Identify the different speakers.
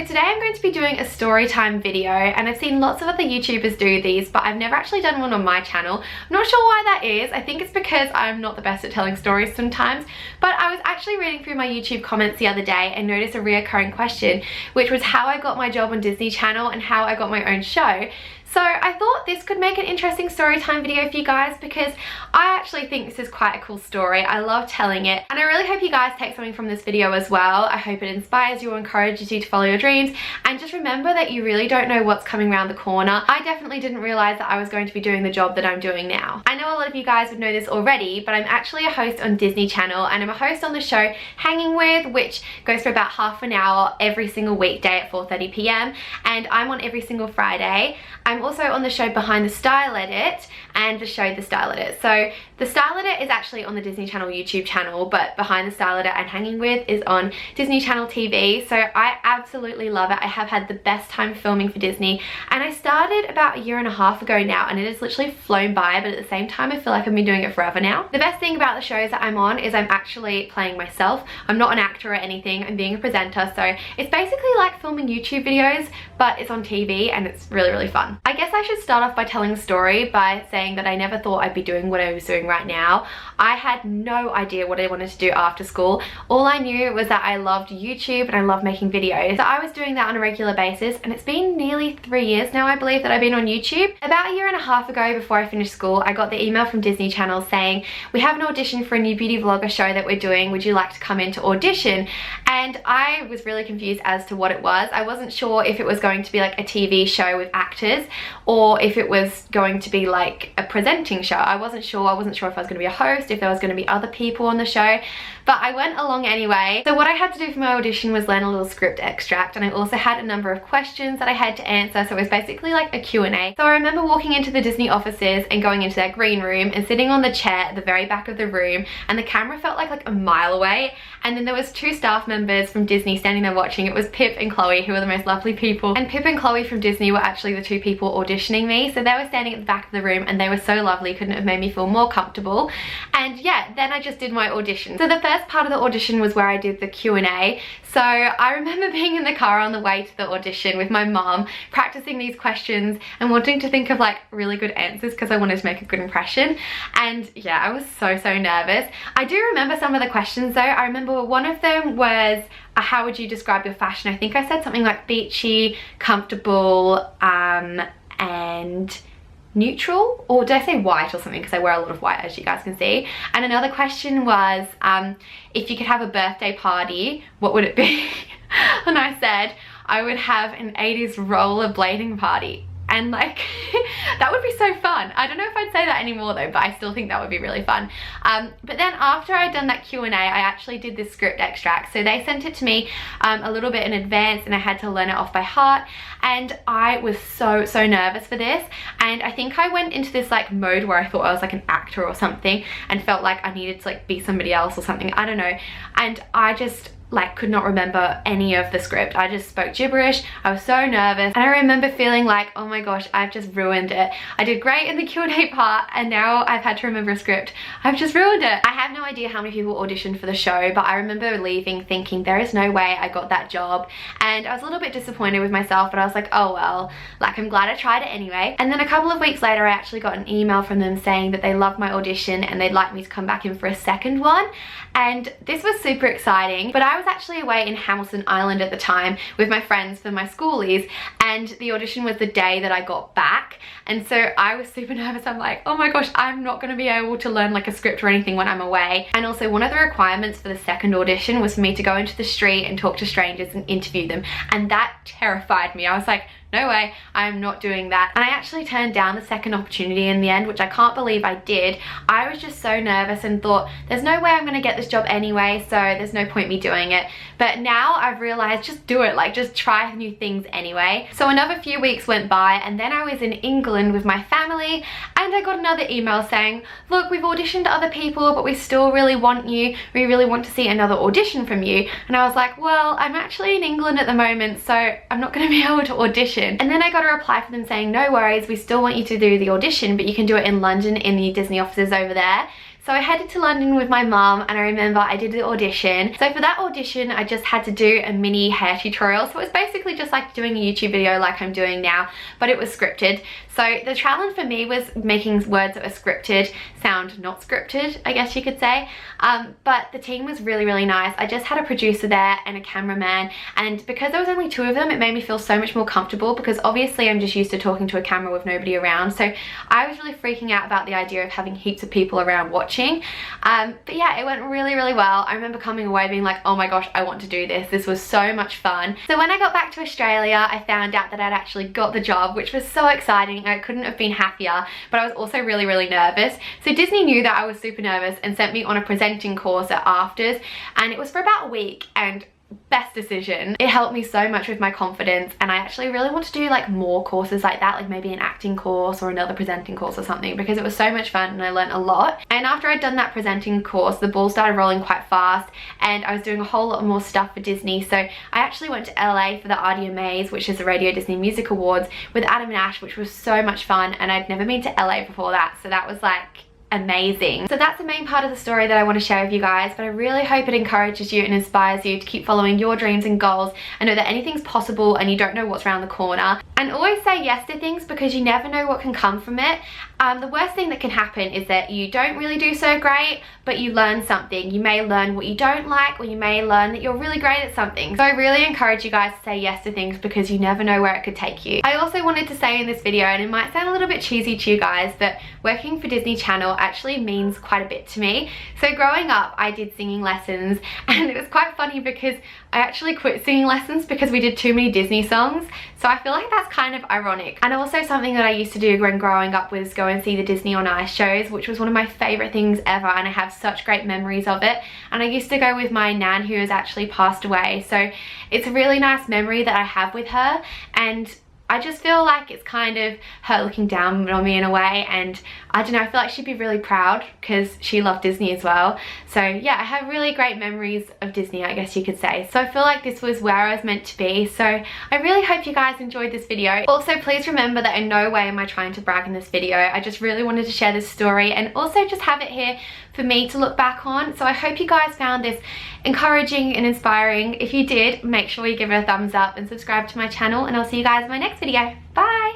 Speaker 1: So today I'm going to be doing a story time video, and I've seen lots of other YouTubers do these, but I've never actually done one on my channel. I'm not sure why that is. I think it's because I'm not the best at telling stories sometimes, but I was actually reading through my YouTube comments the other day and noticed a reoccurring question, which was how I got my job on Disney Channel and how I got my own show. So I thought this could make an interesting story time video for you guys because I actually think this is quite a cool story. I love telling it, and I really hope you guys take something from this video as well. I hope it inspires you or encourages you to follow your dreams, and just remember that you really don't know what's coming around the corner. I definitely didn't realize that I was going to be doing the job that I'm doing now. I know a lot of you guys would know this already, but I'm actually a host on Disney Channel, and I'm a host on the show Hanging With, which goes for about half an hour every single weekday at 4:30 p.m. and I'm on every single Friday. I'm also on the show Behind the Style Edit and the show The Style Edit. So The Style Edit is actually on the Disney Channel YouTube channel, but Behind the Style Edit and Hanging With is on Disney Channel TV. So I absolutely love it. I have had the best time filming for Disney, and I started about a year and a half ago now, and it has literally flown by, but at the same time I feel like I've been doing it forever now. The best thing about the shows that I'm on is I'm actually playing myself. I'm not an actor or anything. I'm being a presenter, so it's basically like filming YouTube videos, but it's on TV and it's really, really fun. I guess I should start off by telling a story by saying that I never thought I'd be doing what I was doing right now. I had no idea what I wanted to do after school. All I knew was that I loved YouTube and I loved making videos. So I was doing that on a regular basis, and it's been nearly 3 years now, I believe, that I've been on YouTube. About a year and a half ago, before I finished school, I got the email from Disney Channel saying, we have an audition for a new beauty vlogger show that we're doing. Would you like to come in to audition? And I was really confused as to what it was. I wasn't sure if it was going to be like a TV show with actors or if it was going to be like a presenting show. I wasn't sure if I was going to be a host, if there was going to be other people on the show, but I went along anyway. So what I had to do for my audition was learn a little script extract, and I also had a number of questions that I had to answer, so it was basically like a Q&A. So I remember walking into the Disney offices and going into their green room and sitting on the chair at the very back of the room, and the camera felt like a mile away, and then there was two staff members from Disney standing there watching. It was Pip and Chloe, who were the most lovely people, and Pip and Chloe from Disney were actually the two people auditioning me. So they were standing at the back of the room and they were so lovely, couldn't have made me feel more comfortable. And yeah, then I just did my audition. So the first part of the audition was where I did the Q&A. So I remember being in the car on the way to the audition with my mom, practicing these questions and wanting to think of like really good answers because I wanted to make a good impression. And yeah, I was so nervous. I do remember some of the questions though. I remember one of them was, how would you describe your fashion? I think I said something like beachy, comfortable, and neutral, or did I say white or something, because I wear a lot of white, as you guys can see. And another question was, if you could have a birthday party, what would it be? And I said I would have an 80s rollerblading party. And like, that would be so fun. I don't know if I'd say that anymore though, but I still think that would be really fun. But then after I'd done that Q&A, I actually did this script extract. So they sent it to me a little bit in advance, and I had to learn it off by heart. And I was so nervous for this. And I think I went into this like mode where I thought I was like an actor or something and felt like I needed to like be somebody else or something. I don't know. And I just like could not remember any of the script. I just spoke gibberish. I was so nervous, and I remember feeling like, oh my gosh, I've just ruined it. I did great in the Q&A part, and now I've had to remember a script. I've just ruined it. I have no idea how many people auditioned for the show, but I remember leaving thinking there is no way I got that job, and I was a little bit disappointed with myself, but I was like, oh well, like I'm glad I tried it anyway. And then a couple of weeks later, I actually got an email from them saying that they loved my audition and they'd like me to come back in for a second one. And this was super exciting, but I was actually away in Hamilton Island at the time with my friends for my schoolies, and the audition was the day that I got back. And so I was super nervous. I'm like, oh my gosh, I'm not going to be able to learn like a script or anything when I'm away. And also one of the requirements for the second audition was for me to go into the street and talk to strangers and interview them, and that terrified me. I was like, no way, I'm not doing that. And I actually turned down the second opportunity in the end, which I can't believe I did. I was just so nervous and thought, there's no way I'm gonna get this job anyway, so there's no point me doing it. But now I've realized, just do it, like just try new things anyway. So another few weeks went by, and then I was in England with my family, and I got another email saying, look, we've auditioned other people, but we still really want you. We really want to see another audition from you. And I was like, well, I'm actually in England at the moment, so I'm not gonna be able to audition. And then I got a reply from them saying, no worries, we still want you to do the audition, but you can do it in London in the Disney offices over there. So So I headed to London with my mum, and I remember I did the audition. So for that audition, I just had to do a mini hair tutorial. So it was basically just like doing a YouTube video like I'm doing now, but it was scripted. So the challenge for me was making words that were scripted sound not scripted, I guess you could say. But the team was really, really nice. I just had a producer there and a cameraman, and because there was only 2 of them, it made me feel so much more comfortable, because obviously I'm just used to talking to a camera with nobody around. So I was really freaking out about the idea of having heaps of people around watching. But yeah, it went really, really well. I remember coming away being like, oh my gosh, I want to do this. This was so much fun. So when I got back to Australia, I found out that I'd actually got the job, which was so exciting. I couldn't have been happier, but I was also really, really nervous. So Disney knew that I was super nervous and sent me on a presenting course at Afters, and it was for about a week, and best decision. It helped me so much with my confidence, and I actually really want to do like more courses like that, like maybe an acting course or another presenting course or something, because it was so much fun and I learned a lot. And after I'd done that presenting course, the ball started rolling quite fast, and I was doing a whole lot more stuff for Disney. So I actually went to LA for the RDMAs, which is the Radio Disney Music Awards, with Adam and Ash, which was so much fun, and I'd never been to LA before that, so that was like amazing. So that's the main part of the story that I want to share with you guys, but I really hope it encourages you and inspires you to keep following your dreams and goals, and know that anything's possible and you don't know what's around the corner. And always say yes to things, because you never know what can come from it. The worst thing that can happen is that you don't really do so great, but you learn something. You may learn what you don't like, or you may learn that you're really great at something. So I really encourage you guys to say yes to things, because you never know where it could take you. I also wanted to say in this video, and it might sound a little bit cheesy to you guys, but working for Disney Channel actually means quite a bit to me. So growing up, I did singing lessons, and it was quite funny because I actually quit singing lessons because we did too many Disney songs. So I feel like that's kind of ironic. And also something that I used to do when growing up was go and see the Disney on Ice shows, which was one of my favorite things ever, and I have such great memories of it. And I used to go with my nan, who has actually passed away. So it's a really nice memory that I have with her, and I just feel like it's kind of her looking down on me in a way, and I don't know, I feel like she'd be really proud because she loved Disney as well. So yeah, I have really great memories of Disney, I guess you could say. So I feel like this was where I was meant to be. So I really hope you guys enjoyed this video. Also, please remember that in no way am I trying to brag in this video. I just really wanted to share this story, and also just have it here for me to look back on. So I hope you guys found this encouraging and inspiring. If you did, make sure you give it a thumbs up and subscribe to my channel, and I'll see you guys in my next video. Bye!